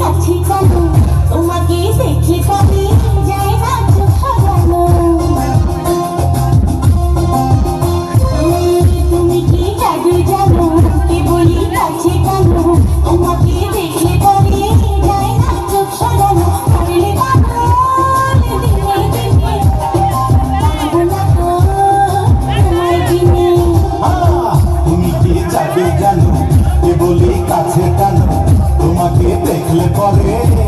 কাছে জানো তোমাকে দেখলে পরে যায় না চোখ সরানো তুমি কি জাদু জানো কে বলি কাছে জানো তোমাকে দেখলে পরে যায় না চোখ সরানো করলে পাগল দিনে দিনে পারবো না তো তোমায় বিনে তুমি কি জাদু জানো কে বলি কাছে জানো তোমাকে দেখলে পরে